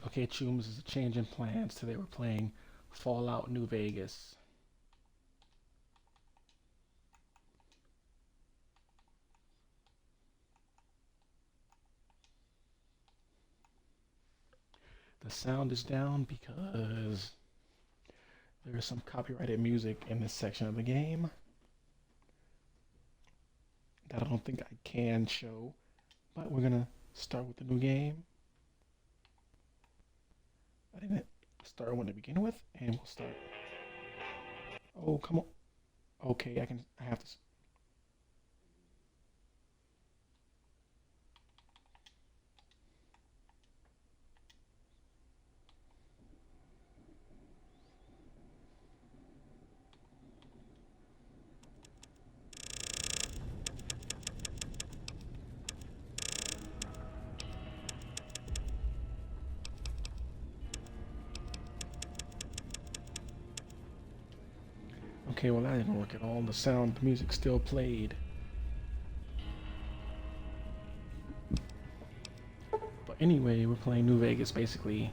Okay, Chooms is a change in plans. Today we're playing Fallout New Vegas. The sound is down because there is some copyrighted music in this section of the game that I don't think I can show, but we're gonna start with the new game. I didn't start one to begin with, and we'll start. Oh, come on. Okay, I have to. Okay, well that didn't work at all. The music still played. But anyway, we're playing New Vegas basically.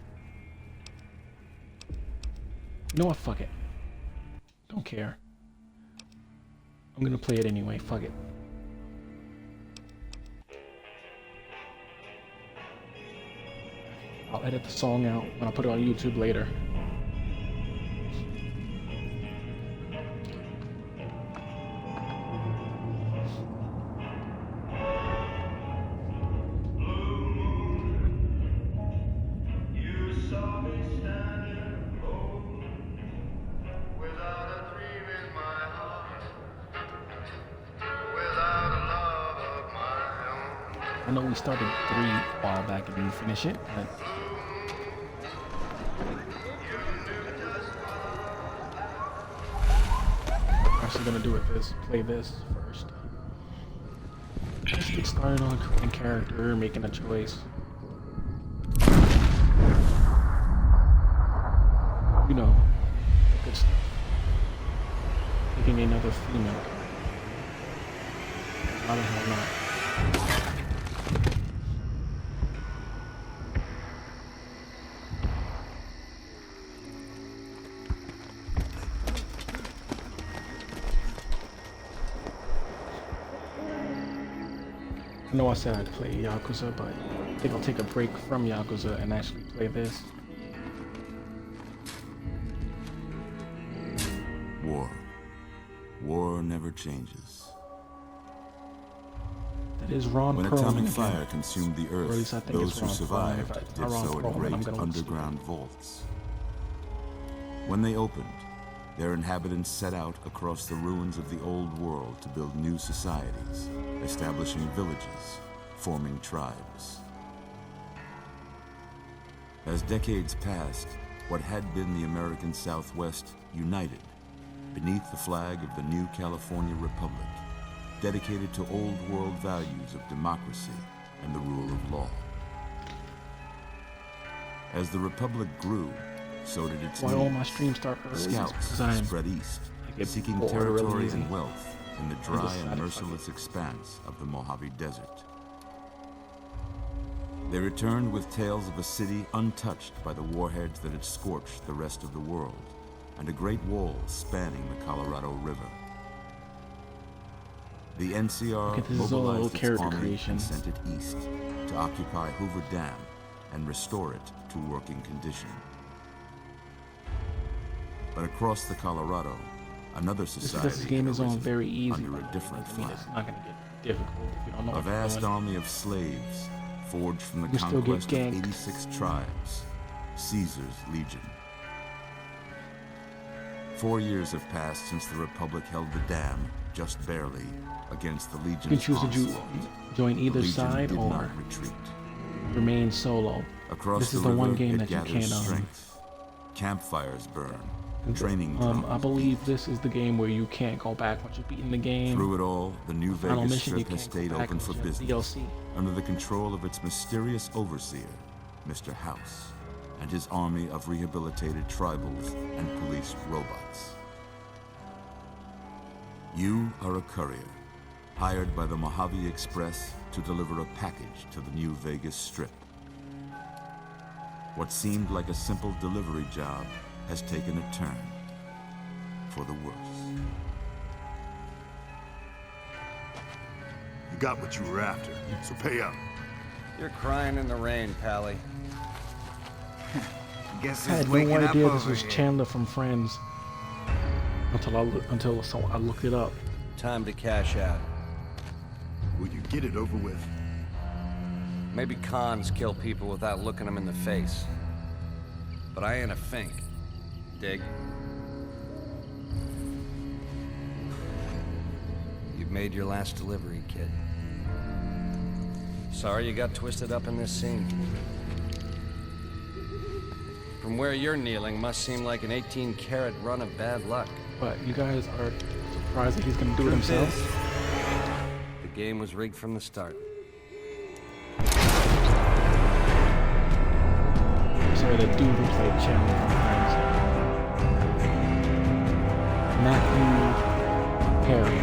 You know what? Fuck it. Don't care. I'm gonna play it anyway. Fuck it. I'll edit the song out and I'll put it on YouTube later. I know we started 3 a while back and didn't finish it, but I'm actually gonna do it play this first. Let's get started on creating character, making a choice. You know, the good stuff. Picking another female character. Why the hell not? I know I said I'd play Yakuza, but I think I'll take a break from Yakuza and actually play this. War. War never changes. That is Ron When Perlman atomic again. fire consumed the Or at least I earth, think those it's who Ron survived Perlman. If did it's Ron so in Perlman, I'm great gonna look underground vaults. When they opened, their inhabitants set out across the ruins of the old world to build new societies, establishing villages, forming tribes. As decades passed, what had been the American Southwest united beneath the flag of the new California Republic, dedicated to old world values of democracy and the rule of law. As the Republic grew, so did its Why all my needs. streams start early? Scouts Because I'm spread east, I get seeking bored really territory easy. and wealth in the dry decided, and fuck merciless expanse of the Mojave Desert. They returned with tales of a city untouched by the warheads that had scorched the rest of the world, and a great wall spanning the Colorado River. The NCR Okay, this is all mobilized its character army creation. and sent it east to occupy Hoover Dam and restore it to working condition. But across the Colorado, another society This game had is on arisen very easy. under a different I mean, flag. it's not gonna get difficult if you don't know A what you're vast doing. army of slaves forged from the You still get conquest of ganked. 86 tribes, Caesar's Legion. 4 years have passed since the Republic held the dam, just barely, against the Legion's You can choose to onslaught. join The either Legion side did or not retreat. remain solo. Across This is the the one river, game it that you gathers can't, strength. Campfires burn. Training I grounds believe beat. this is the game where you can't go back once you've beaten the game. Through it all, the new Final Vegas mission, you Strip has can't go stayed back open for unless you have business, DLC. under the control of its mysterious overseer, Mr. House, and his army of rehabilitated tribals and police robots. You are a courier, hired by the Mojave Express to deliver a package to the new Vegas Strip. What seemed like a simple delivery job has taken a turn for the worse. You got what you were after, so pay up. You're crying in the rain, Pally. Guess I had no idea this was Chandler from Friends until I looked it up. Time to cash out. Will you get it over with? Maybe cons kill people without looking them in the face. But I ain't a fink. Dig? You've made your last delivery, kid. Sorry you got twisted up in this scene. From where you're kneeling must seem like an 18-carat run of bad luck. But you guys are surprised that he's gonna do it himself? The game was rigged from the start. Sorry, the dude who played Chandler from Friends. Matthew Perry.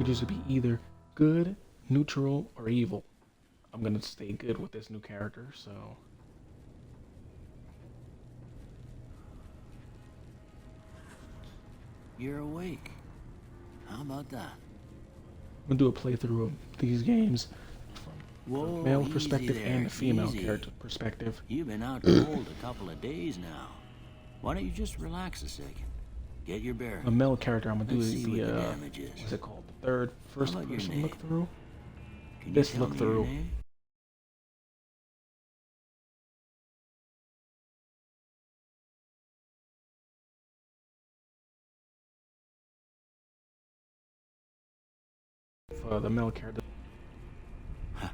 It used to be either good, neutral, or evil. I'm gonna stay good with this new character, so. You're awake. How about that? I'm gonna do a playthrough of these games from Whoa, the male easy perspective there, and the female easy. character perspective. You've been out cold a couple of days now. Why don't you just relax a second? Get your bearings. The male character I'm gonna do Let's is see the what the damage is. what's it called? The third first about your person name? look through. Can this you tell look me your through. name? For the male character. I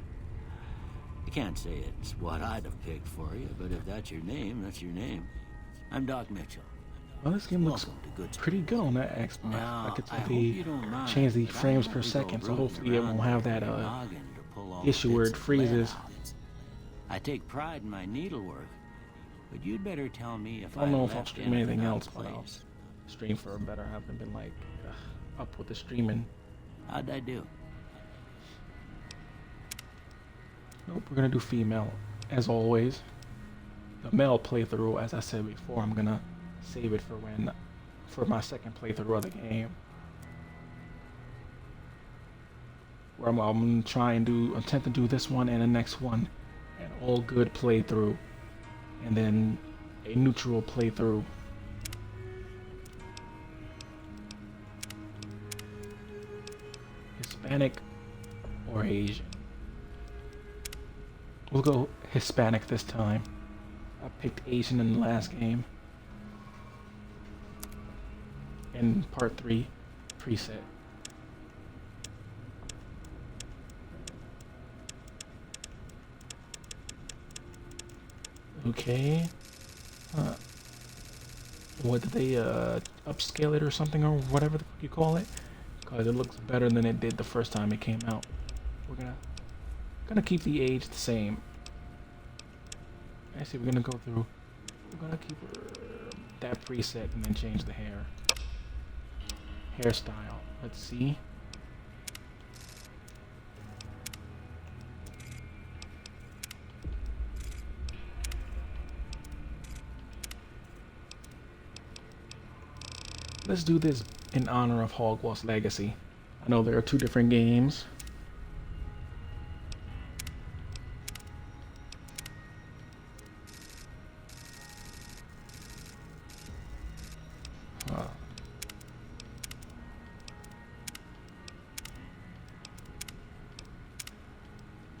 can't say it's what I'd have picked for you, but if that's your name, that's your name. I'm Doc Mitchell. Well, this game looks Welcome to Good Sport. pretty good on that Xbox. Now, I could I tell hope the you don't mind, change the but I frames won't per be second, so rolling hopefully it around won't have there that with your noggin to pull all the issue where bits it of lead freezes. out. I take pride in my needlework, but you'd better tell me if I don't know left if I'll stream anything anything out else, of but I'll place. stream for a better. I haven't been like up with the streaming. How'd I do? Nope, we're gonna do female as always. The male playthrough, as I said before, I'm gonna save it for my second playthrough of the game, where I'm gonna try and attempt to do this one and the next one, an all good playthrough, and then a neutral playthrough. Hispanic or Asian? We'll go Hispanic this time. I picked Asian in the last game. In part 3 preset. Okay. What did they upscale it or something, or whatever you call it? Because it looks better than it did the first time it came out. We're gonna keep the age the same. Actually, we're gonna go through. We're gonna keep that preset and then change the hairstyle. Let's see. Let's do this in honor of Hogwarts Legacy. I know there are two different games.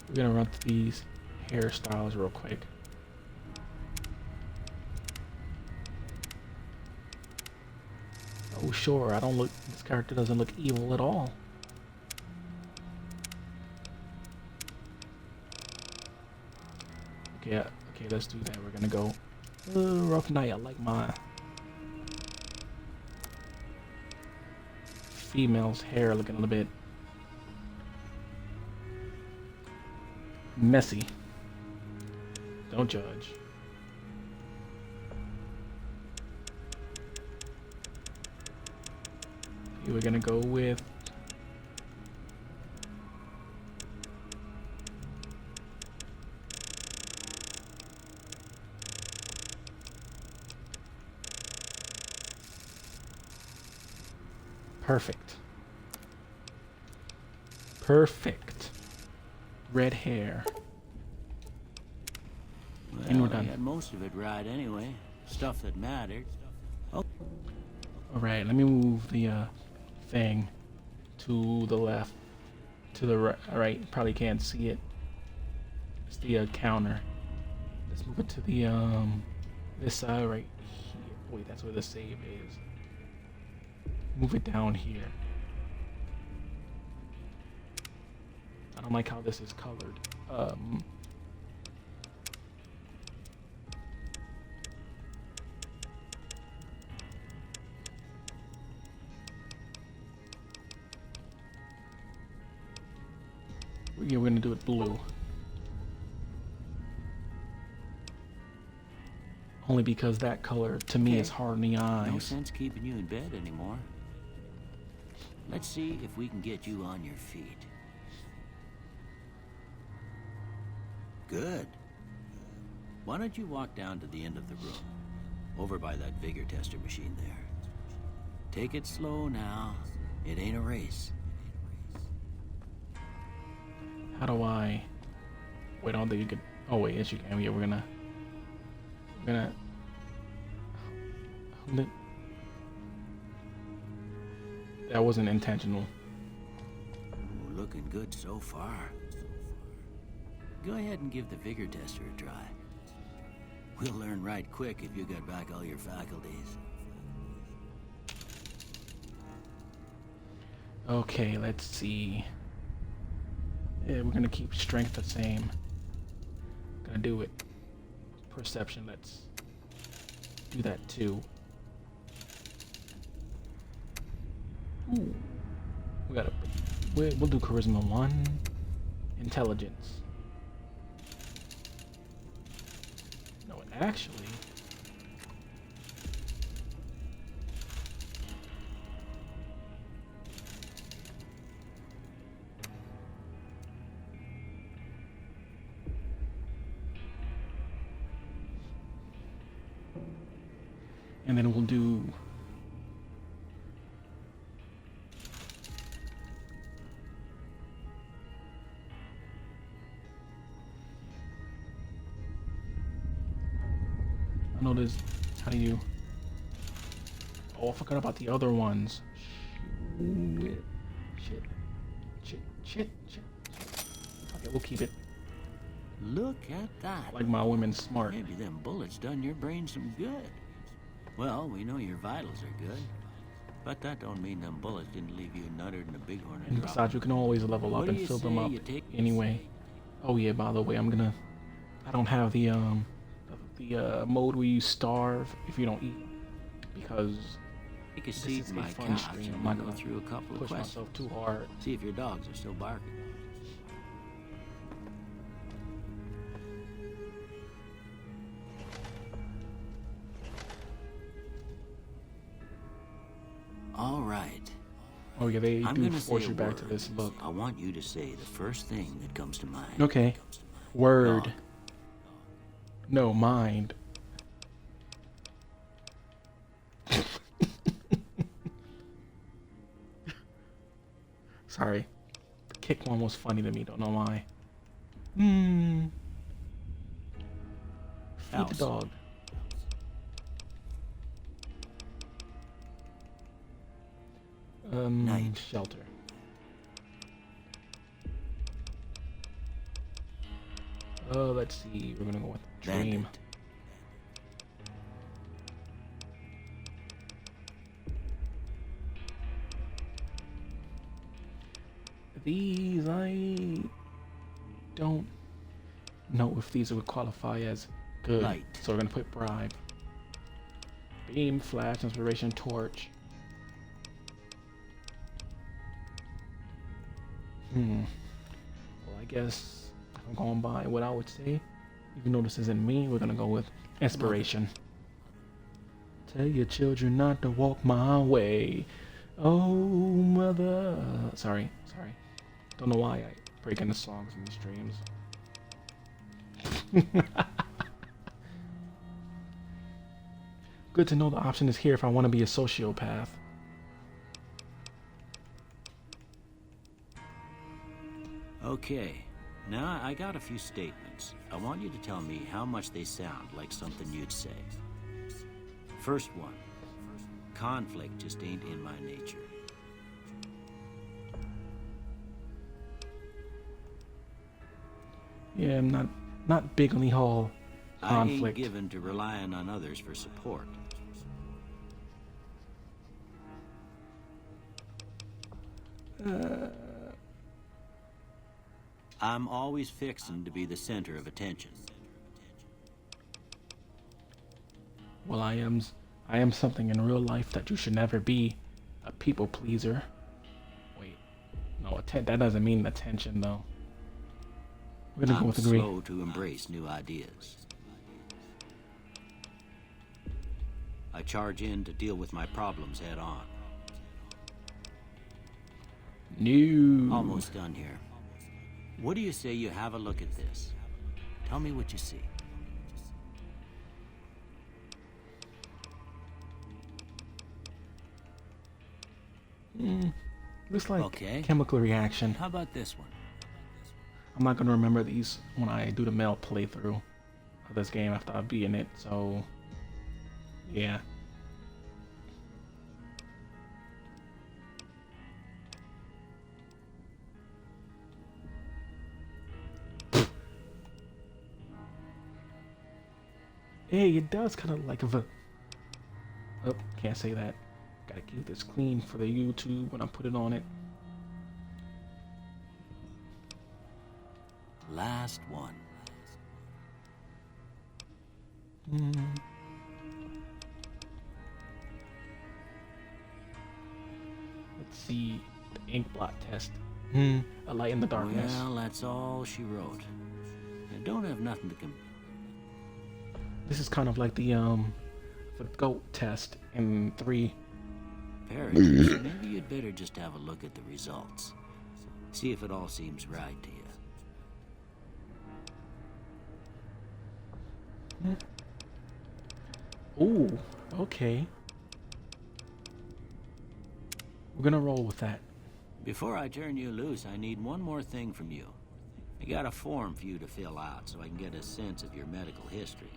We're gonna run through these hairstyles real quick. Oh sure, this character doesn't look evil at all. Okay, let's do that. We're gonna go rough night. I like my female's hair looking a little bit messy. Don't judge. Okay, we're gonna go with Perfect. Perfect. Red hair. And we're Well, I done. had most of it right anyway. Stuff that mattered. Oh, Alright, let me move the thing to the left. To the right. Probably can't see it. It's the counter. Let's move it to the this side right here. Wait, that's where the save is. Move it down here. I don't like how this is colored. Yeah, we're gonna do it blue. Only because that color to me Okay. is hard in the eyes. no sense keeping you in bed anymore. Let's see if we can get you on your feet. Good. Why don't you walk down to the end of the room, over by that vigor tester machine there. Take it slow now. It ain't a race. How do I? Wait, I don't think you could. Oh wait, yes you can. Yeah, we're gonna. That wasn't intentional. Ooh, looking good so far. Go ahead and give the vigor tester a try. We'll learn right quick if you got back all your faculties. Okay, let's see. Yeah, we're gonna keep strength the same. Gonna do it. Perception, let's do that too. Ooh. We gotta. We'll do charisma 1. Intelligence. No, actually. And then we'll do I know this. How do you? Oh, I forgot about the other ones. Shit. Okay, we'll keep it. Look at that. Like my women smart. Maybe them bullets done your brain some good. Well, we know your vitals are good. But that don't mean them bullets didn't leave you nuttered in a bighorn And besides, you can always level up What do and you fill them say up you take this? anyway. Oh yeah, by the way, I don't have the mode where you starve if you don't eat, because Take a this seat is in a my fun couch stream. I'm and not we'll go gonna through a couple of push questions. myself too hard. See if your dogs are still barking. All right. Oh yeah, they I'm do gonna force say you a back to word. this look. I want you to say the first thing that comes to mind. Okay. Word. Dog. No, mind. Sorry. The kick one was funny to me, don't know why. Feed the House. dog. Night. Shelter. Oh, let's see. We're gonna go with dream. Bandit. These I don't know if these would qualify as good. Light. So we're gonna put bribe. Beam, flash, inspiration, torch. Well, I guess if I'm going by what I would say, even though this isn't me, we're gonna go with inspiration. Tell your children not to walk my way. Oh, mother. Sorry. Don't know why I break into songs in these streams. Good to know the option is here if I want to be a sociopath. Okay, now I got a few statements. I want you to tell me how much they sound like something you'd say. First one, conflict just ain't in my nature. Yeah, I'm not big on the whole I ain't conflict. given to relying on others for support. I'm always fixing to be the center of attention. Well, I am something in real life that you should never be, a people pleaser. Wait, no, that doesn't mean attention though. We're gonna go I'm with agree. slow to embrace new ideas. I charge in to deal with my problems head on. New. Almost done here. What do you say you have a look at this? Tell me what you see. Looks like Okay. chemical reaction. How about this one? I'm not gonna remember these when I do the mail playthrough of this game after I be in it. So, yeah. Hey, it does kind of like a. Oh, can't say that. Gotta keep this clean for the YouTube when I put it on it. Last one. Let's see. The ink blot test. A light in the darkness. Well, that's all she wrote. I don't have nothing to This is kind of like the goat test in 3. compare it to, so maybe you'd better just have a look at the results. See if it all seems right to you. Ooh, okay. We're gonna roll with that. Before I turn you loose, I need one more thing from you. I got a form for you to fill out so I can get a sense of your medical history.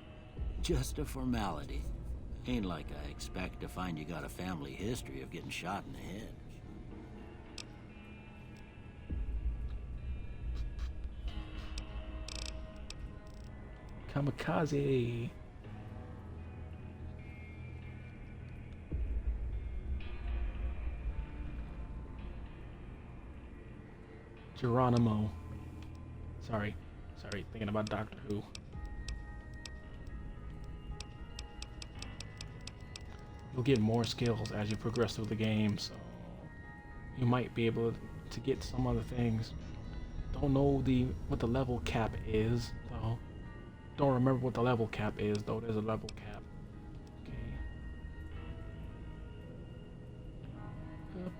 Just a formality. Ain't like I expect to find you got a family history of getting shot in the head. Kamikaze. Geronimo. Sorry, thinking about Doctor Who. You'll get more skills as you progress through the game, so you might be able to get some other things. Don't know what the level cap is, though. Don't remember what the level cap is, though. There's a level cap. Okay. Up.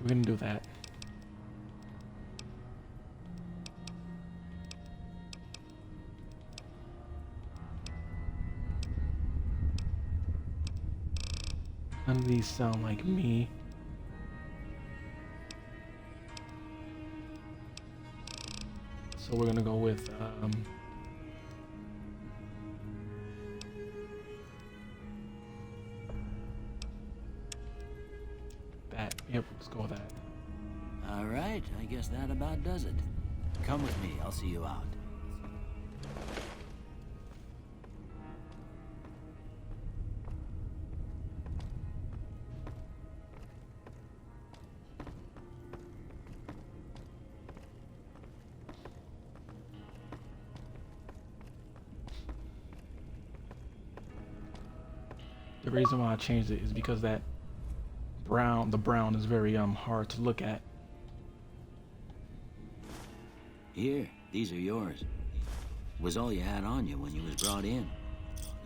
We're gonna do that. None of these sound like me. So we're gonna go with that. Yep, let's go with that. All right, I guess that about does it. Come with me, I'll see you out. The reason why I changed it is because the brown is very hard to look at. Here, these are yours. Was all you had on you when you was brought in.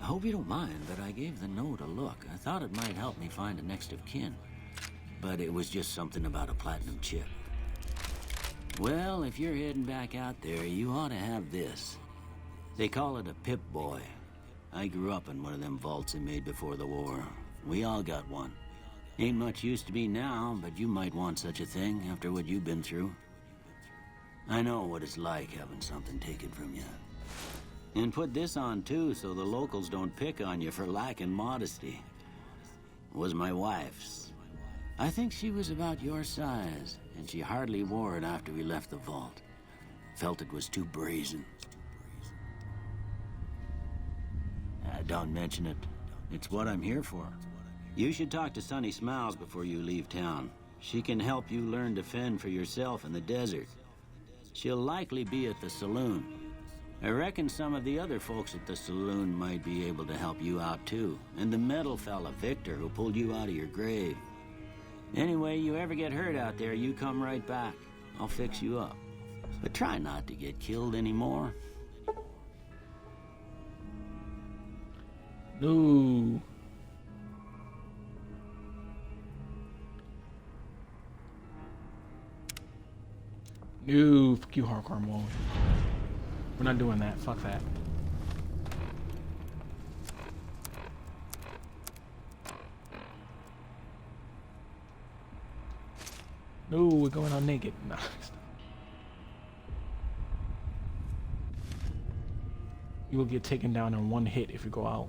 I hope you don't mind, but I gave the note a look. I thought it might help me find a next of kin. But it was just something about a platinum chip. Well, if you're heading back out there, you ought to have this. They call it a Pip-Boy. I grew up in one of them vaults they made before the war. We all got one. Ain't much use to me now, but you might want such a thing after what you've been through. I know what it's like having something taken from you. And put this on too, so the locals don't pick on you for lacking modesty. Was my wife's. I think she was about your size, and she hardly wore it after we left the vault. Felt it was too brazen. Don't mention it. It's what I'm here for. You should talk to Sunny Smiles before you leave town. She can help you learn to fend for yourself in the desert. She'll likely be at the saloon. I reckon some of the other folks at the saloon might be able to help you out too. And the metal fella, Victor, who pulled you out of your grave. Anyway, you ever get hurt out there, you come right back. I'll fix you up. But try not to get killed anymore. No. No, fuck you, hardcore mode. We're not doing that. Fuck that. No, we're going on naked. Nah. You will get taken down in one hit if you go out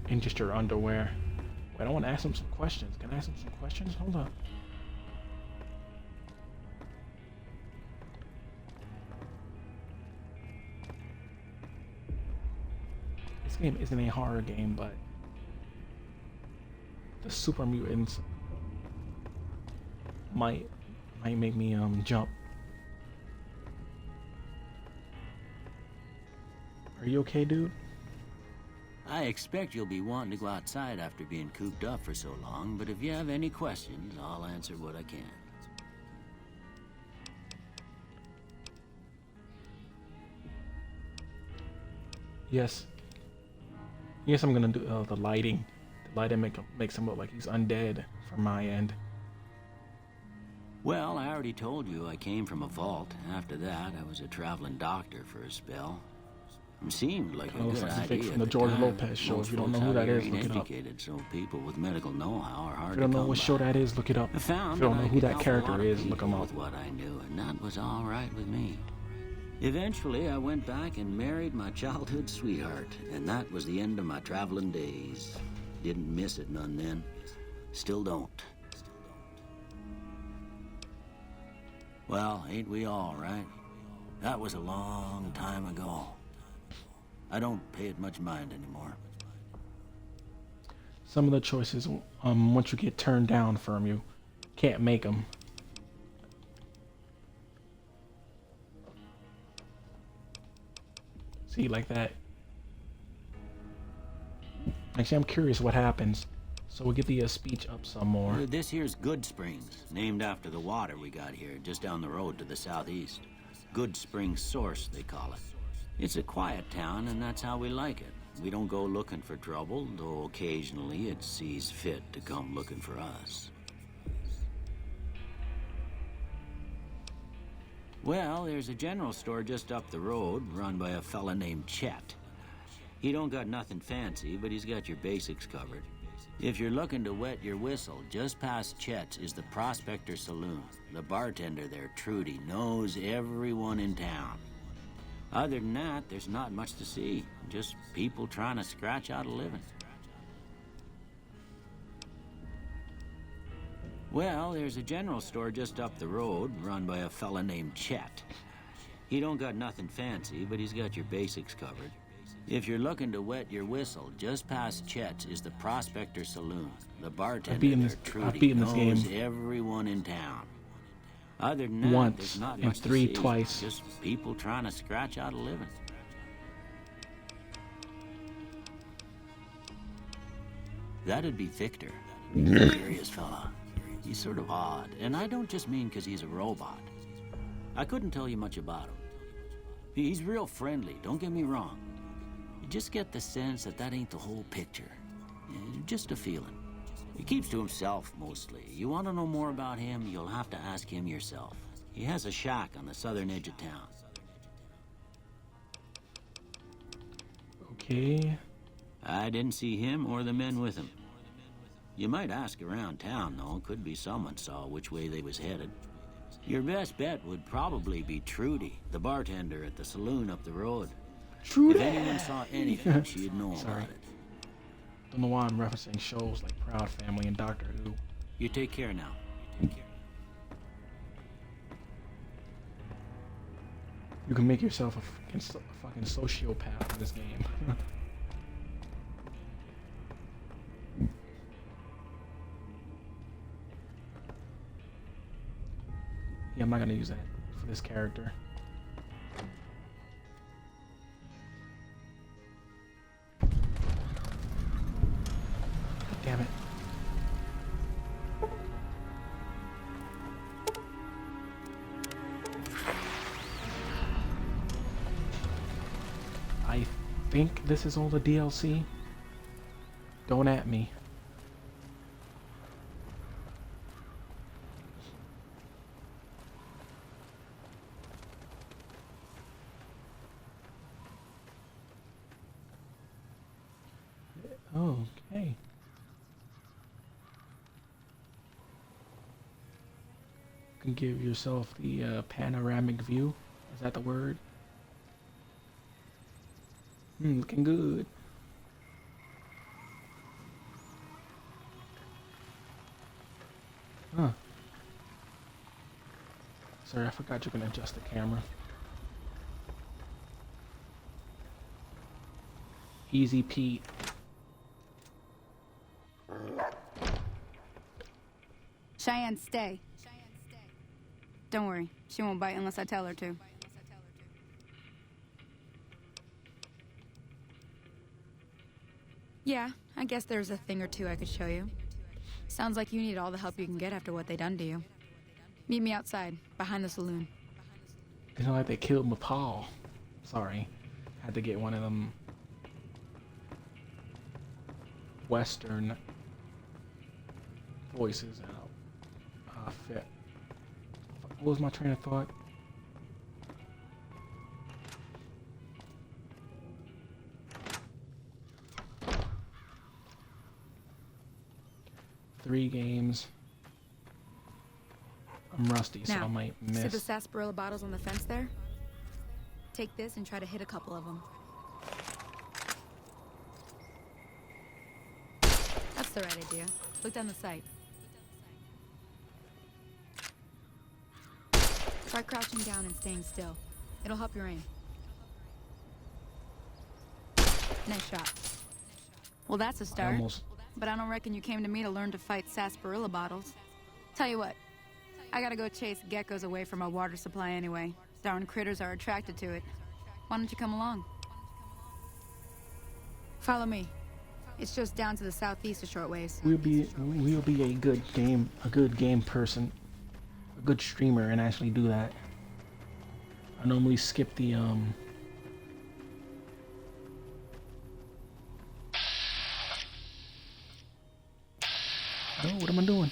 in just your underwear. Wait, I want to ask him some questions. Can I ask him some questions? Hold up. This game isn't a horror game, but the super mutants might make me jump. Are you okay, dude? I expect you'll be wanting to go outside after being cooped up for so long, but if you have any questions, I'll answer what I can. Yes. Yes, I'm gonna do the lighting. The lighting makes him look like he's undead from my end. Well, I already told you I came from a vault. After that, I was a traveling doctor for a spell. It seemed like a Oh, good it's idea fake from at the the George time. Lopez show. Most If you don't know folks who out that here is, ain't look it up. educated, so people with medical know-how are hard If to you don't know come what by. show that is, look it up. I found If you don't that know I who could that help a character lot of is, look him people up. with what I knew, and that was all right with me. Eventually, I went back and married my childhood sweetheart, and that was the end of my traveling days. Didn't miss it none then. Still don't. Well, ain't we all, right? That was a long time ago. I don't pay it much mind anymore. Some of the choices, once you get turned down from you, can't make them. See, like that. Actually, I'm curious what happens. So we'll get the speech up some more. This here's Good Springs, named after the water we got here, just down the road to the southeast. Good Springs Source, they call it. It's a quiet town, and that's how we like it. We don't go looking for trouble, though occasionally it sees fit to come looking for us. Well, there's a general store just up the road, run by a fella named Chet. He don't got nothing fancy, but he's got your basics covered. If you're looking to wet your whistle, just past Chet's is the Prospector Saloon. The bartender there, Trudy, knows everyone in town. Other than that, there's not much to see. Just people trying to scratch out a living. Well, there's a general store just up the road, run by a fella named Chet. He don't got nothing fancy, but he's got your basics covered. If you're looking to wet your whistle, just past Chet's is the Prospector Saloon. The bartender there, Trudy, knows everyone in town. Other than that, Once, there's not and much three to see. twice. Just people trying to scratch out a living. That'd be Victor. He's a curious fella. He's sort of odd, and I don't just mean because he's a robot. I couldn't tell you much about him. He's real friendly, don't get me wrong. You just get the sense that that ain't the whole picture. Just a feeling. He keeps to himself, mostly. You want to know more about him, you'll have to ask him yourself. He has a shack on the southern edge of town. Okay. I didn't see him or the men with him. You might ask around town, though. Could be someone saw which way they was headed. Your best bet would probably be Trudy, the bartender at the saloon up the road. True If that. anyone saw anything, she'd know Sorry. about it. Don't know why I'm referencing shows like Proud Family and Doctor Who. You take care now. You can make yourself a fucking sociopath in this game. Yeah, I'm not gonna use that for this character. Damn it. I think this is all the DLC. Don't at me. Okay. You can give yourself the panoramic view. Is that the word? Looking good. Huh. Sorry, I forgot you can adjust the camera. Easy Pete. Cheyenne, stay. Don't worry, she won't bite unless I tell her to. Yeah, I guess there's a thing or two I could show you. Sounds like you need all the help you can get after what they done to you. Meet me outside, behind the saloon. It's not like they killed my paw. Sorry. Had to get one of them Western voices out. Fit. What was my train of thought? Three games. I'm rusty, so Now, I might see the miss. sarsaparilla bottles on the fence there? Take this and try to hit a couple of them. That's the right idea. Look down the sight. Try crouching down and staying still. It'll help your aim. Nice shot. Well, that's a start. Almost. But I don't reckon you came to me to learn to fight sarsaparilla bottles. Tell you what, I gotta go chase geckos away from our water supply anyway. Darn critters are attracted to it. Why don't you come along? Follow me. It's just down to the southeast a short ways. We'll be a good game person, a good streamer, and actually do that. I normally skip the Oh, what am I doing?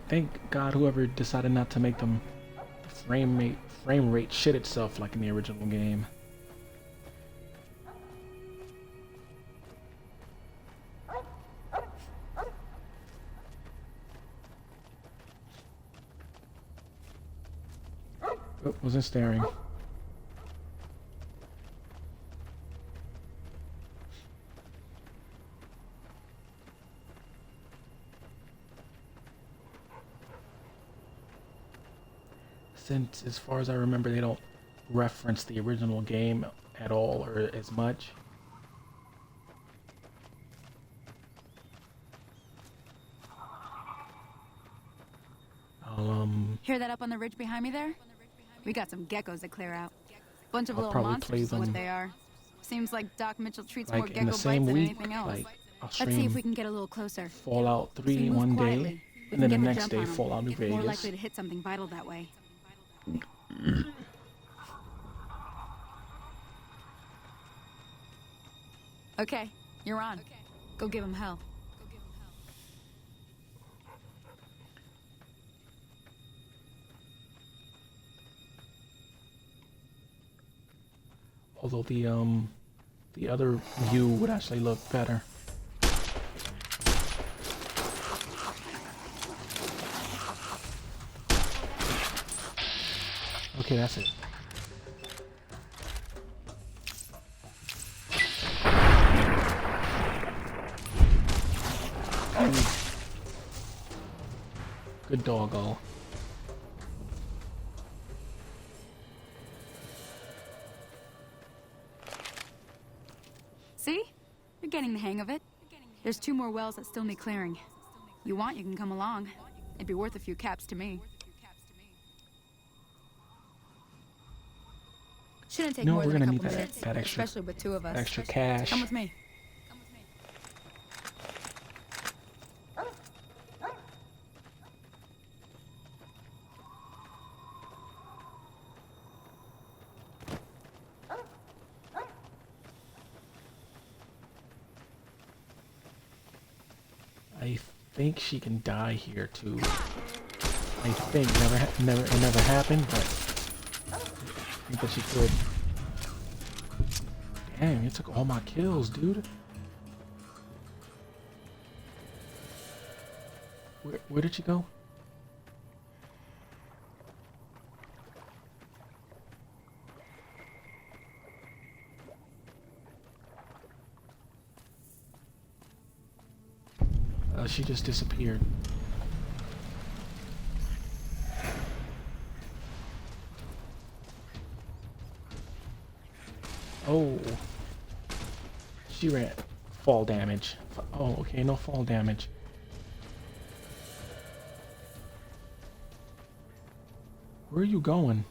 Thank God whoever decided not to make them frame rate shit itself like in the original game. Oh, wasn't staring. Since, as far as I remember, they don't reference the original game at all or as much. Hear that up on the ridge behind me there? We got some geckos to clear out. Bunch of I'll little probably monsters play is what them, they are. Seems like Doc Mitchell treats more like gecko in the bites same than week. anything else. Like I'll Let's see if we stream can get a little closer. Fallout 3 So we move one quietly. day, We and then the can get next jump day on 'em. Fallout New More Vegas. likely to hit something vital that way. Okay, you're on. Go give him hell. Although the other view would actually look better. Okay, that's it. Good doggo. See? You're getting the hang of it. There's 2 more wells that still need clearing. You want, you can come along. It'd be worth a few caps to me. Shouldn't take No, more we're than a gonna couple need minutes, that extra, especially with 2 of us. extra cash. Come with me. I think she can die here too. I think it never happened, but I think that she could. Dang, it took all my kills, dude. Where did she go? She just disappeared. Oh. She ran. Fall damage. Oh, okay, no fall damage. Where are you going?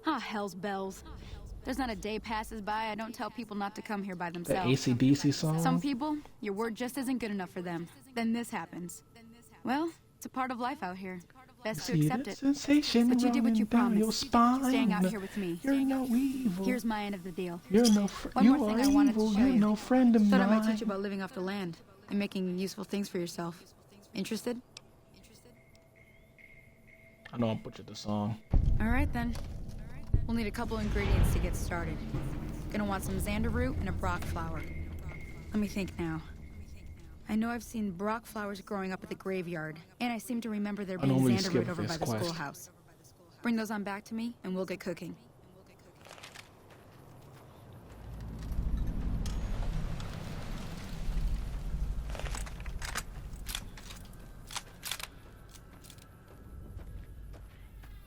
Ah, hell's bells. There's not a day passes by I don't tell people not to come here by The themselves. AC/DC song? Some people, your word just isn't good enough for them. Then this happens. Well, it's a part of life out here. Best to See accept that it. sensation But you did what running you down your promised. spine. Staying out here with me. You're no evil. Here's my end of the deal. You're no One you more thing are I wanted to evil. show You're you. no friend of Thought mine. I might teach you about living off the land and making useful things for yourself. Interested? I know I butchered the song. All right then. We'll need a couple ingredients to get started. Gonna want some xander root and a brock flower. Let me think now. I know I've seen brock flowers growing up at the graveyard, and I seem to remember there being normally xander skip root over this by the quest. schoolhouse. Bring those on back to me, and we'll get cooking.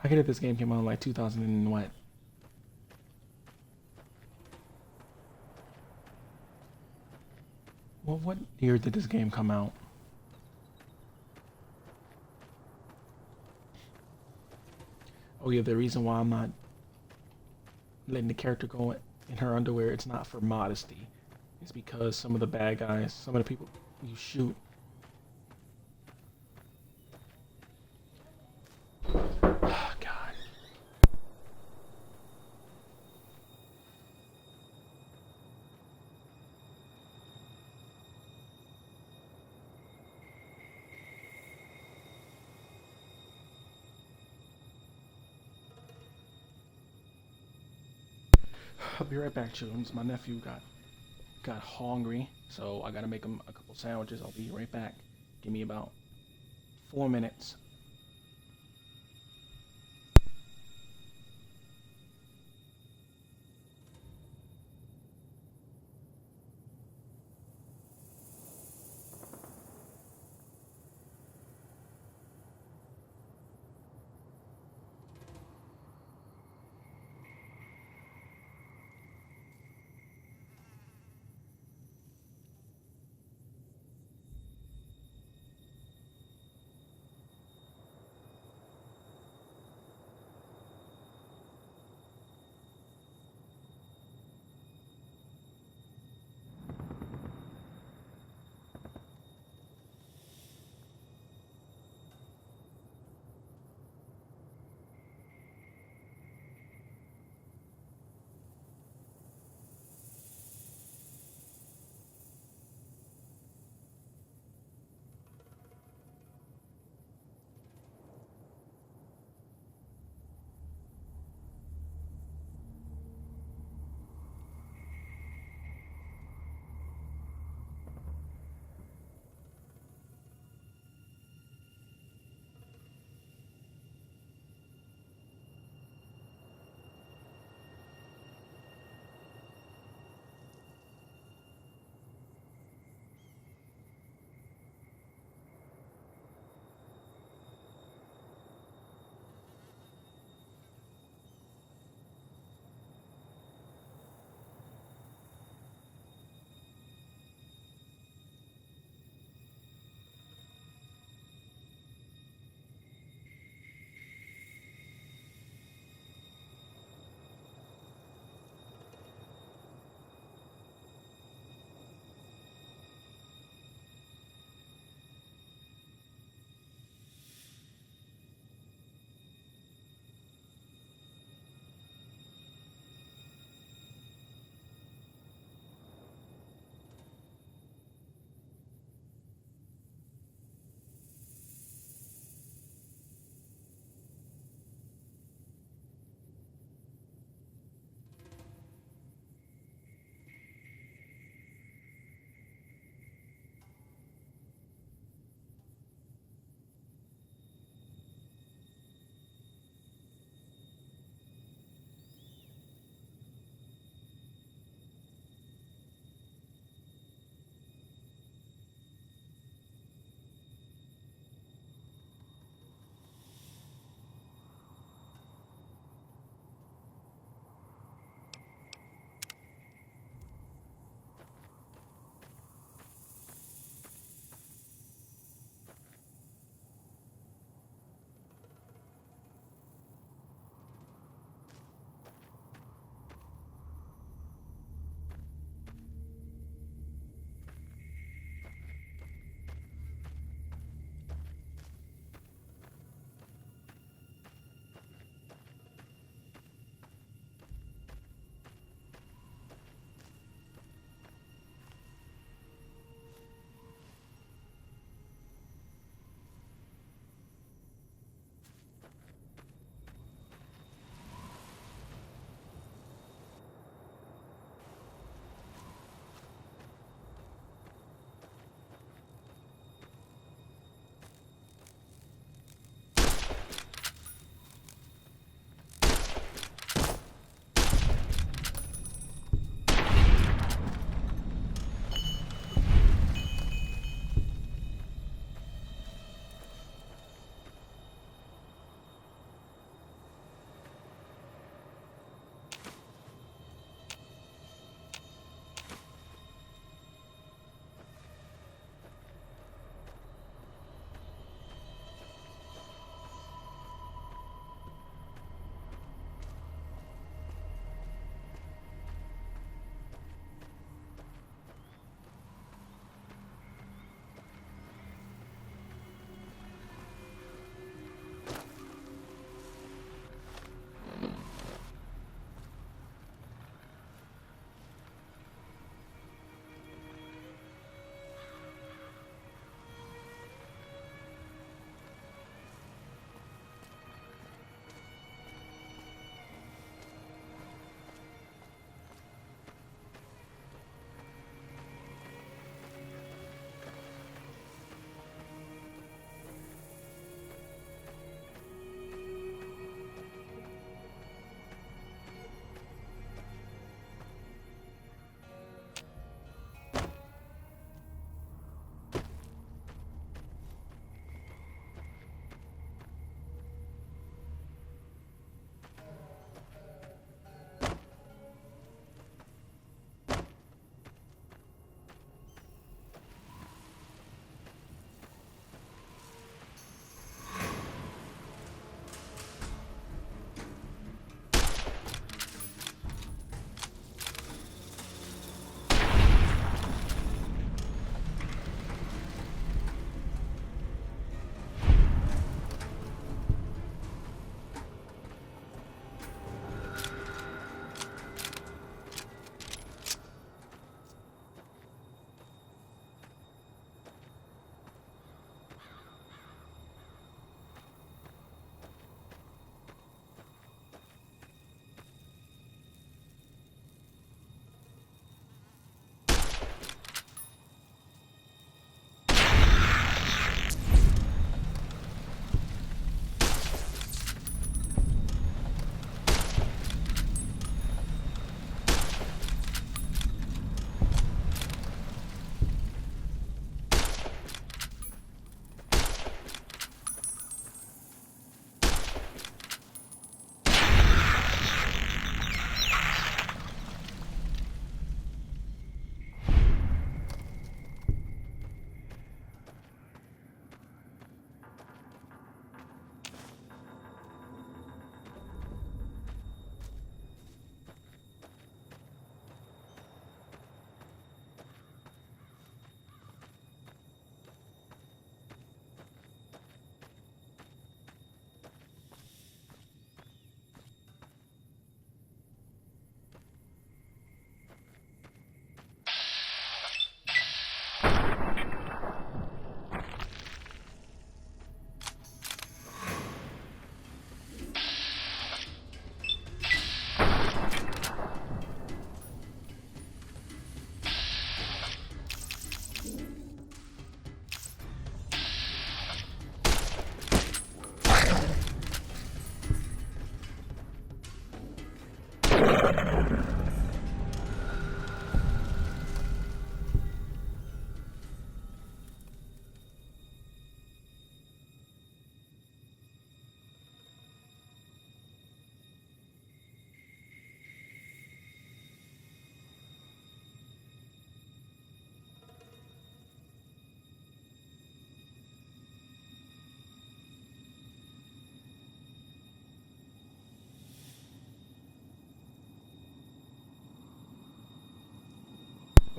I get it. This game came out in like 2000 and what? Well, what year did this game come out? Oh yeah, the reason why I'm not letting the character go in her underwear, it's not for modesty. It's because some of the bad guys, some of the people you shoot. Oh, God. I'll be right back, children. My nephew got hungry, so I gotta make him a couple sandwiches. I'll be right back. Give me about 4 minutes.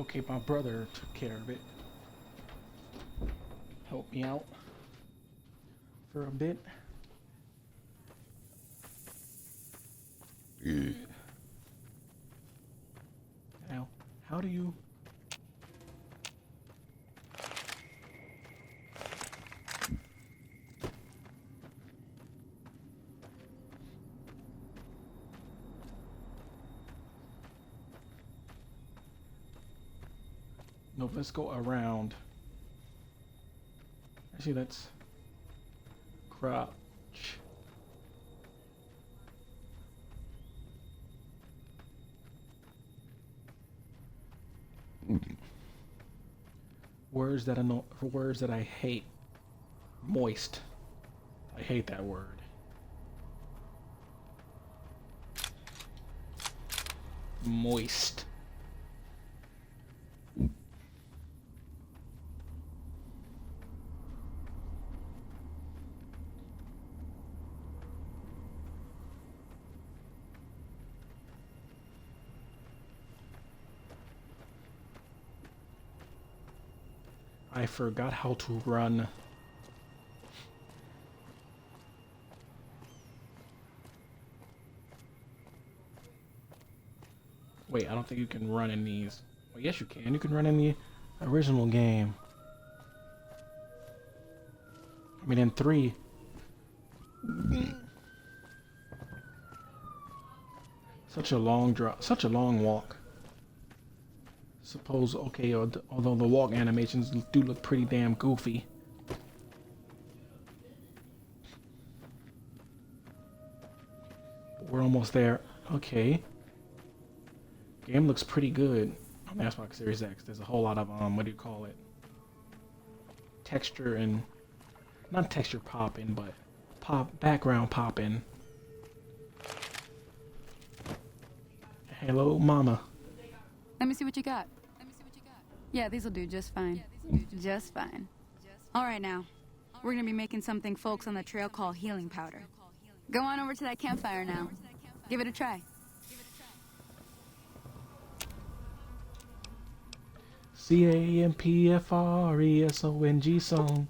Okay, my brother took care of it. Helped me out for a bit. Now, how do you... No, let's go around. Actually, let's crouch. Words that words that I hate. Moist. I hate that word. Moist. I forgot how to run. Wait, I don't think you can run in these. Well, yes, you can. You can run in the original game. I mean, in 3. Such a long drop. Such a long walk. Suppose, okay, although the walk animations do look pretty damn goofy. We're almost there. Okay. Game looks pretty good on the Xbox Series X. There's a whole lot of, what do you call it? Texture and, not texture popping, but background popping. Hello, mama. Let me see what you got. Yeah, these'll do just fine. Just fine. All right, now. We're gonna be making something folks on the trail call healing powder. Go on over to that campfire now. Give it a try. CAMPFRESONG song.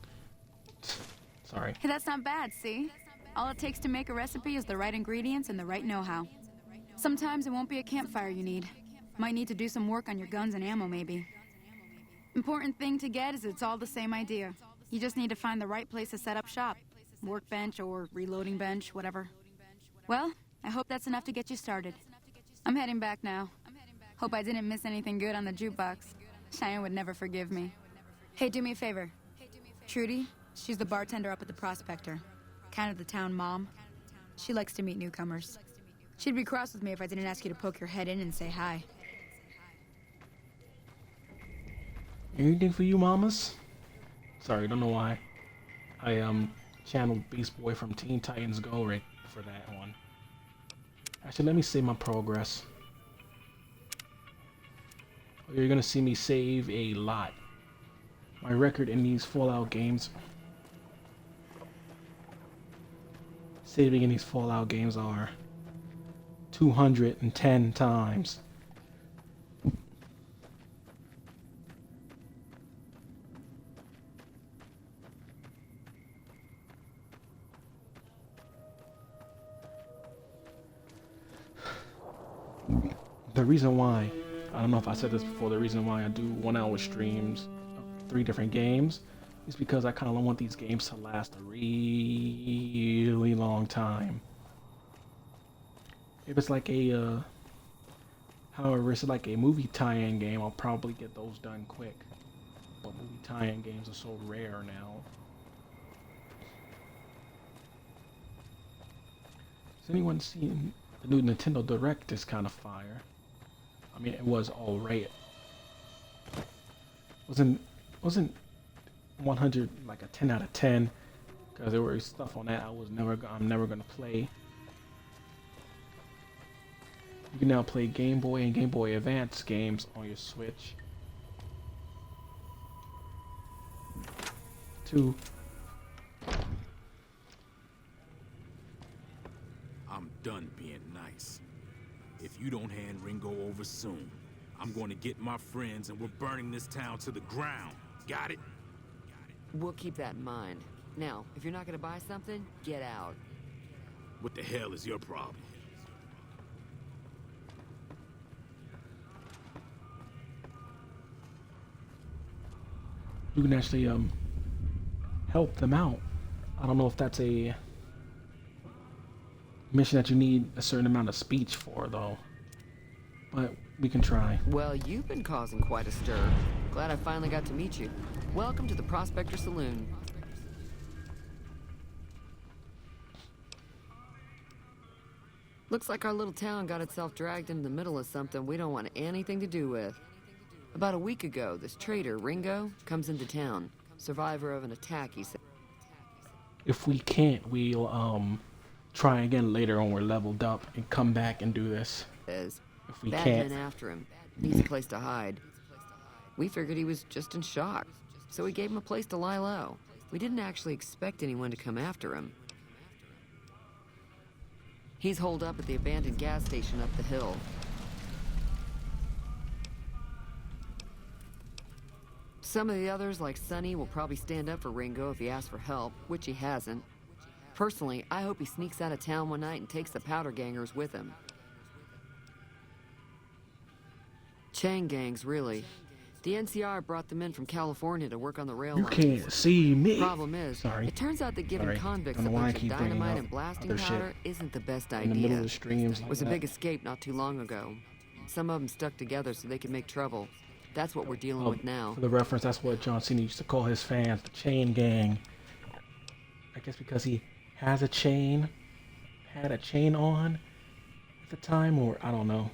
Sorry. Hey, that's not bad, see? All it takes to make a recipe is the right ingredients and the right know-how. Sometimes it won't be a campfire you need. Might need to do some work on your guns and ammo, maybe. Important thing to get is it's all the same idea. You just need to find the right place to set up shop. Workbench or reloading bench, whatever. Well, I hope that's enough to get you started. I'm heading back now. Hope I didn't miss anything good on the jukebox. Cheyenne would never forgive me. Hey, do me a favor. Trudy, she's the bartender up at the Prospector. Kind of the town mom. She likes to meet newcomers. She'd be cross with me if I didn't ask you to poke your head in and say hi. Anything for you, mamas? Sorry, don't know why. I channeled Beast Boy from Teen Titans Go right for that one. Actually, let me save my progress. Oh, you're gonna see me save a lot. My record in these Fallout games. Saving in these Fallout games are 210 times. The reason why, I don't know if I said this before, the reason why I do 1 hour streams of 3 different games is because I kind of want these games to last a really long time. If it's like a, however, it's like a movie tie-in game, I'll probably get those done quick. But movie tie-in games are so rare now. Has anyone seen The new Nintendo Direct is kind of fire. I mean, it was alright. Wasn't 100 like a 10 out of 10 because there was stuff on that I'm never gonna play. You can now play Game Boy and Game Boy Advance games on your Switch. 2. I'm done being nice. If you don't hand Ringo over soon, I'm going to get my friends and we're burning this town to the ground. Got it? We'll keep that in mind. Now, if you're not gonna buy something, get out. What the hell is your problem? You can actually help them out. I don't know if that's a mission that you need a certain amount of speech for though, but we can try. Well, you've been causing quite a stir. Glad I finally got to meet you. Welcome to the Prospector Saloon. Looks like our little town got itself dragged into the middle of something we don't want anything to do with. About a week ago, this traitor, Ringo, comes into town. Survivor of an attack, he said. If we can't, we'll try again later when we're leveled up and come back and do this. If we Bad can't, men after him. Needs a place to hide. We figured he was just in shock, so we gave him a place to lie low. We didn't actually expect anyone to come after him. He's holed up at the abandoned gas station up the hill. Some of the others, like Sonny, will probably stand up for Ringo if he asks for help, which he hasn't. Personally, I hope he sneaks out of town one night and takes the powder gangers with him. Chain gangs, really. The NCR brought them in from California to work on the rail you lines. can't see me. Problem is, Sorry. it turns out that giving Sorry. convicts a Don't know why I bunch of keep bringing dynamite up and blasting other shit powder isn't the best in the middle of idea. the streams It like was a that. big escape not too long ago. Some of them stuck together so they could make trouble. That's what we're dealing with now. For the reference, that's what John Cena used to call his fans, the chain gang. I guess because he has a chain, had a chain on at the time, or I don't know.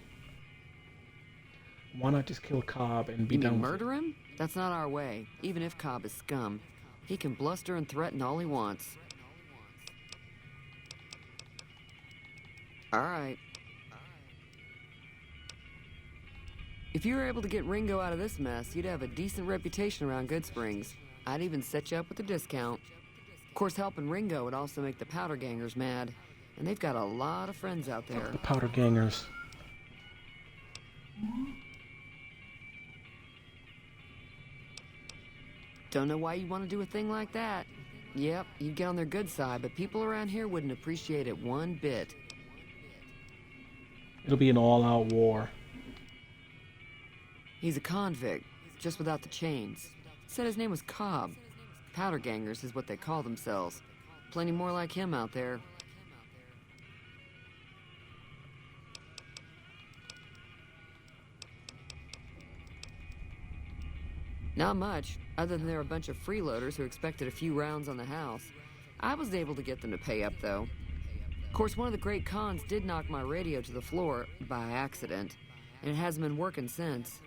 Why not just kill Cobb and be You done mean with murder him? That's not our way, even if Cobb is scum. He can bluster and threaten all he wants. All right. If you were able to get Ringo out of this mess, you'd have a decent reputation around Goodsprings. I'd even set you up with a discount. Of course, helping Ringo would also make the powder gangers mad. And they've got a lot of friends out there. the powder gangers. Don't know why you want to do a thing like that. Yep, you'd get on their good side, but people around here wouldn't appreciate it one bit. It'll be an all-out war. He's a convict, just without the chains. Said his name was Cobb. Powder gangers is what they call themselves. Plenty more like him out there. Not much, other than they're a bunch of freeloaders who expected a few rounds on the house. I was able to get them to pay up, though. Of course, one of the great cons did knock my radio to the floor by accident, and it hasn't been working since.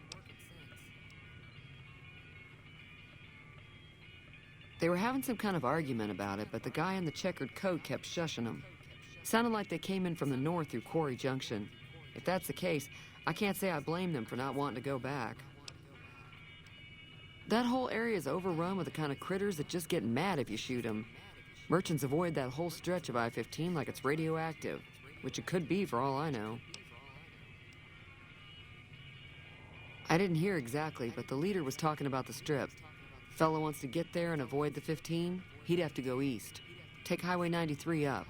They were having some kind of argument about it, but the guy in the checkered coat kept shushing them. Sounded like they came in from the north through Quarry Junction. If that's the case, I can't say I blame them for not wanting to go back. That whole area is overrun with the kind of critters that just get mad if you shoot them. Merchants avoid that whole stretch of I-15 like it's radioactive, which it could be for all I know. I didn't hear exactly, but the leader was talking about the strip. Fellow wants to get there and avoid the 15, he'd have to go east. Take Highway 93 up.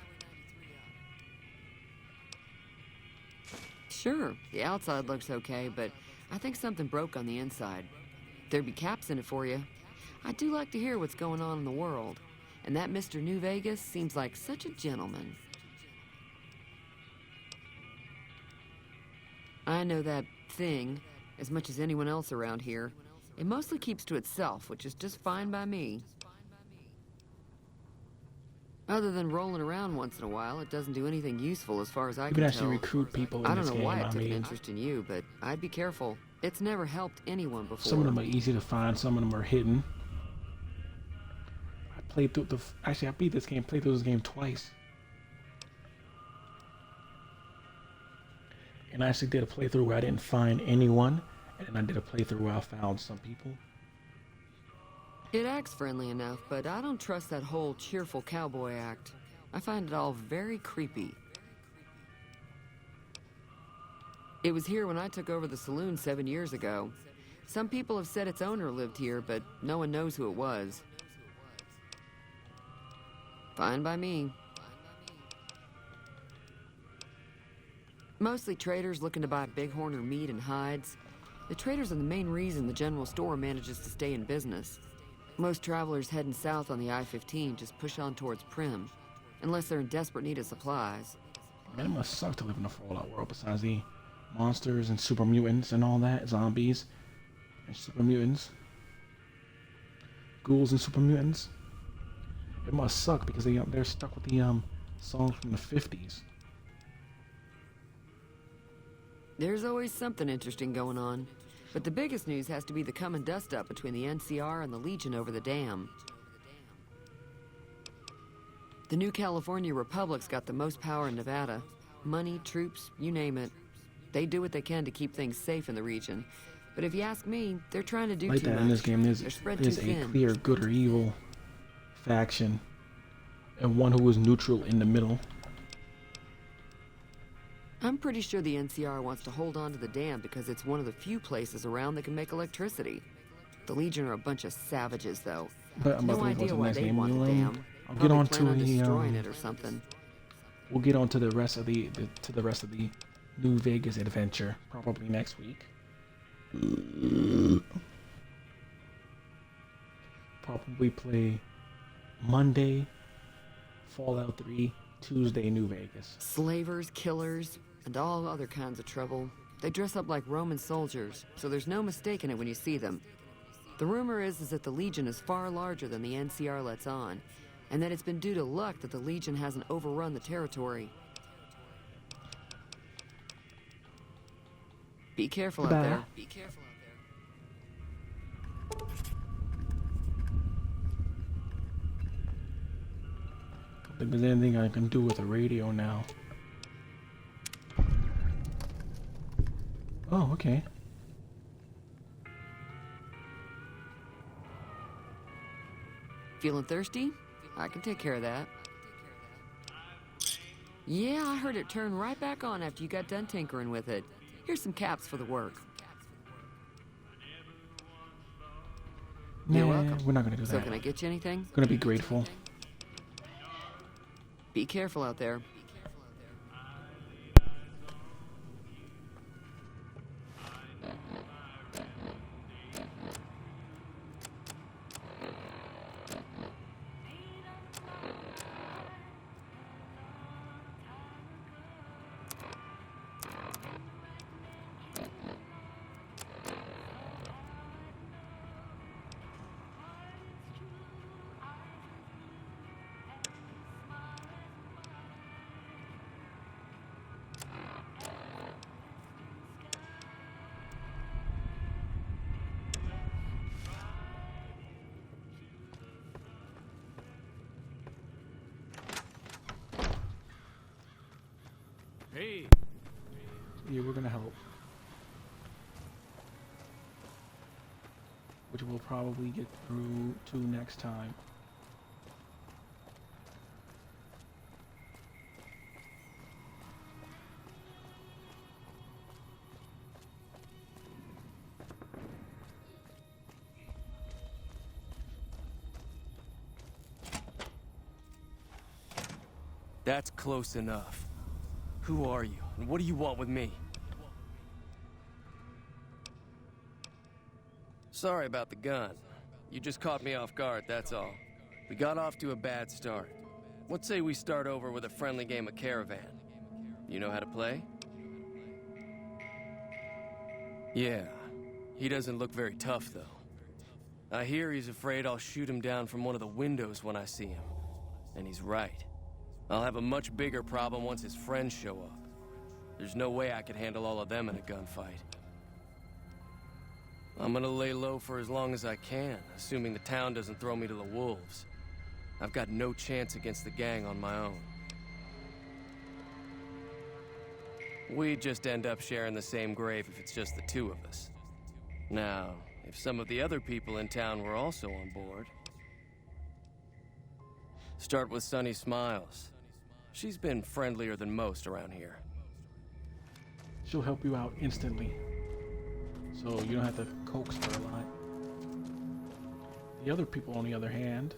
Sure, the outside looks okay, but I think something broke on the inside. There'd be caps in it for you. I do like to hear what's going on in the world. And that Mr. New Vegas seems like such a gentleman. I know that thing as much as anyone else around here. It mostly keeps to itself, which is just fine by me. Other than rolling around once in a while, it doesn't do anything useful as far as I You can can actually tell. recruit people in I this don't know game. why I it took an mean, interest in you, but I'd be careful. It's never helped anyone before. some of them are easy to find. Some of them are hidden. I beat this game. Played through this game twice. And I actually did a playthrough where I didn't find anyone, and then I did a playthrough where I found some people. It acts friendly enough, but I don't trust that whole cheerful cowboy act. I find it all very creepy. It was here when I took over the saloon 7 years ago. Some people have said its owner lived here, but no one knows who it was. Fine by me. Mostly traders looking to buy bighorn or meat and hides. The traders are the main reason the general store manages to stay in business. Most travelers heading south on the I-15 just push on towards Primm, unless they're in desperate need of supplies. Man, it must suck to live in a Fallout world besides the monsters and super mutants and all that, zombies and super mutants, ghouls and super mutants. It must suck because they're stuck with the songs from the 50s. There's always something interesting going on. But the biggest news has to be the coming dust-up between the NCR and the Legion over the dam. The New California Republic's got the most power in Nevada. Money, troops, you name it. They do what they can to keep things safe in the region. But if you ask me, they're trying to do Like too that much. in this game, They're spread there's too a thin. clear good or evil faction, and one who is neutral in the middle. I'm pretty sure the NCR wants to hold on to the dam because it's one of the few places around that can make electricity. The Legion are a bunch of savages, though. But I'm No about to move on idea to the why next they game. want the dam. I'll get Probably on plan to on the destroying it or something. We'll get on to the rest of the New Vegas adventure probably next week. Probably play Monday Fallout 3, Tuesday New Vegas. Slavers, killers, and all other kinds of trouble. They dress up like Roman soldiers, so there's no mistaking it when you see them. The rumor is that the Legion is far larger than the NCR lets on, and that it's been due to luck that the Legion hasn't overrun the territory. Be careful out Goodbye. there. Be careful out there. Don't think there's anything I can do with the radio now. Oh, okay. Feeling thirsty? I can take care of that. Yeah, I heard it turn right back on after you got done tinkering with it. Here's some caps for the work. You're Nah, welcome. we're not gonna do So that. can I get you anything? Gonna be grateful. Be careful out there. Hey, Yeah, we're gonna help. Which we'll probably get through to next time. That's close enough. Who are you, and what do you want with me? Sorry about the gun. You just caught me off guard, that's all. We got off to a bad start. What say we start over with a friendly game of Caravan? You know how to play? Yeah. He doesn't look very tough, though. I hear he's afraid I'll shoot him down from one of the windows when I see him. And he's right. I'll have a much bigger problem once his friends show up. There's no way I could handle all of them in a gunfight. I'm gonna lay low for as long as I can, assuming the town doesn't throw me to the wolves. I've got no chance against the gang on my own. We'd just end up sharing the same grave if it's just the two of us. Now, if some of the other people in town were also on board... Start with Sunny Smiles. She's been friendlier than most around here. She'll help you out instantly, so you don't have to coax her a lot. The other people, on the other hand,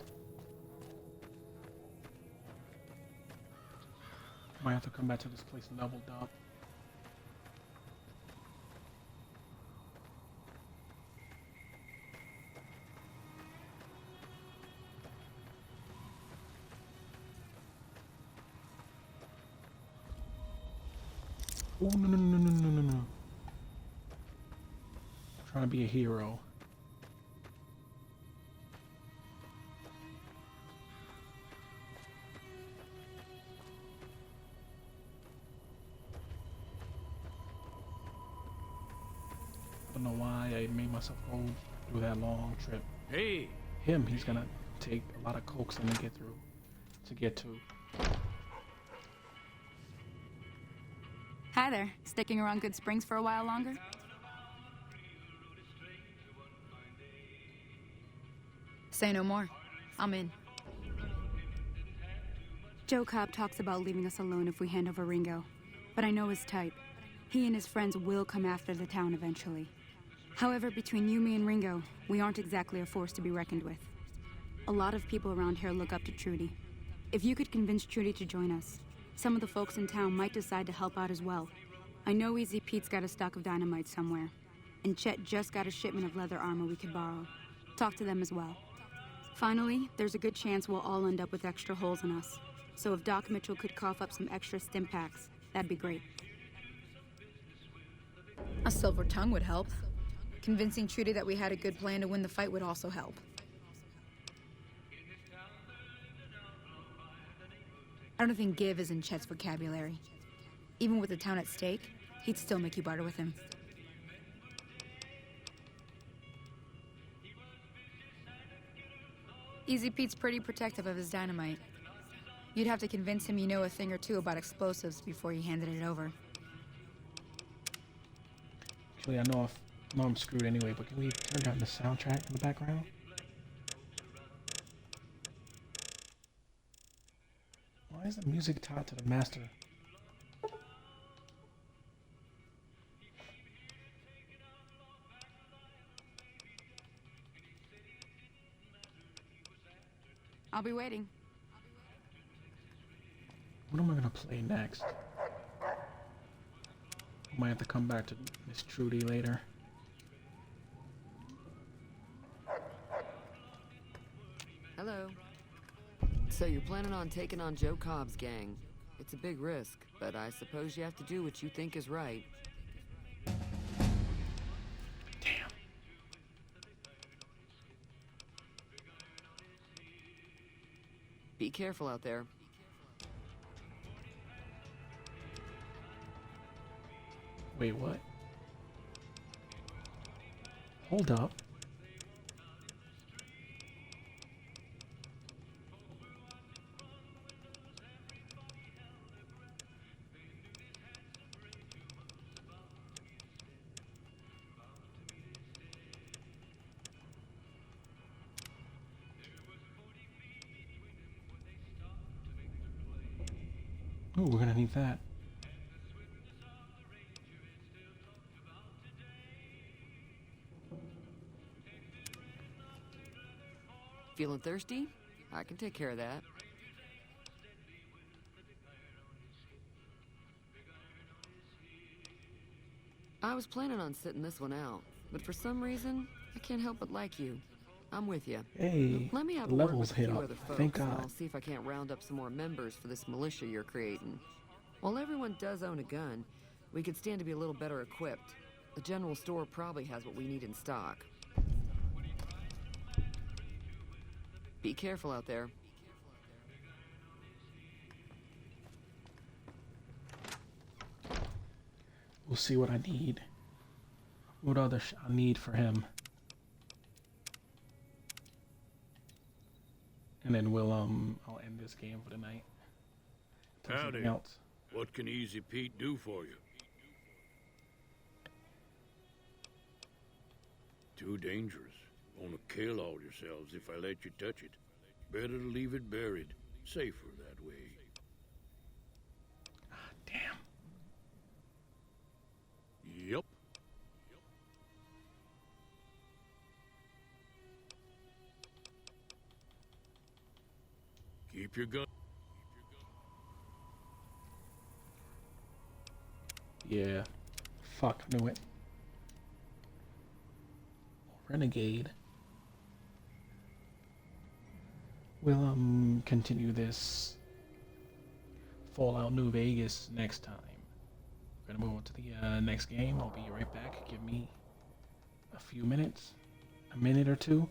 might have to come back to this place doubled up. Oh, no. Trying to be a hero. I don't know why I made myself go through that long trip. Hey! He's gonna take a lot of coaxing to get through, to get to. Hi there. Sticking around Good Springs for a while longer? Say no more. I'm in. Joe Cobb talks about leaving us alone if we hand over Ringo, but I know his type. He and his friends will come after the town eventually. However, between you, me, and Ringo, we aren't exactly a force to be reckoned with. A lot of people around here look up to Trudy. If you could convince Trudy to join us, some of the folks in town might decide to help out as well. I know Easy Pete's got a stock of dynamite somewhere, and Chet just got a shipment of leather armor we could borrow. Talk to them as well. Finally, there's a good chance we'll all end up with extra holes in us. So if Doc Mitchell could cough up some extra stim packs, that'd be great. A silver tongue would help. Convincing Trudy that we had a good plan to win the fight would also help. I don't think give is in Chet's vocabulary. Even with the town at stake, he'd still make you barter with him. Easy Pete's pretty protective of his dynamite. You'd have to convince him you know a thing or two about explosives before you handed it over. Actually, I know I'm screwed anyway, but can we turn down the soundtrack in the background? Why is the music tied to the master? I'll be waiting. What am I gonna play next? Might have to come back to Miss Trudy later. Hello. So you're planning on taking on Joe Cobb's gang. It's a big risk, but I suppose you have to do what you think is right. Damn. Be careful out there. Wait, what? Hold up. Ooh, we're gonna need that. Feeling thirsty? I can take care of that. I was planning on sitting this one out, but for some reason, I can't help but like you. I'm with you. Hey, Let me have the a word levels with a hit few up. other folks, Thank and God. I'll see if I can't round up some more members for this militia you're creating. While everyone does own a gun, we could stand to be a little better equipped. The general store probably has what we need in stock. Be careful out there. We'll see what I need. What other I need for him. And then we'll I'll end this game for the night. Play something Howdy. else. What can Easy Pete do for you? Too dangerous. Wanna kill all yourselves if I let you touch it. Better to leave it buried. Safer that way. Damn. Yep. Keep your gun. Yeah. Fuck, I knew it. Renegade. We'll continue this Fallout New Vegas next time. We're gonna move on to the next game. I'll be right back. Give me a few minutes, a minute or two.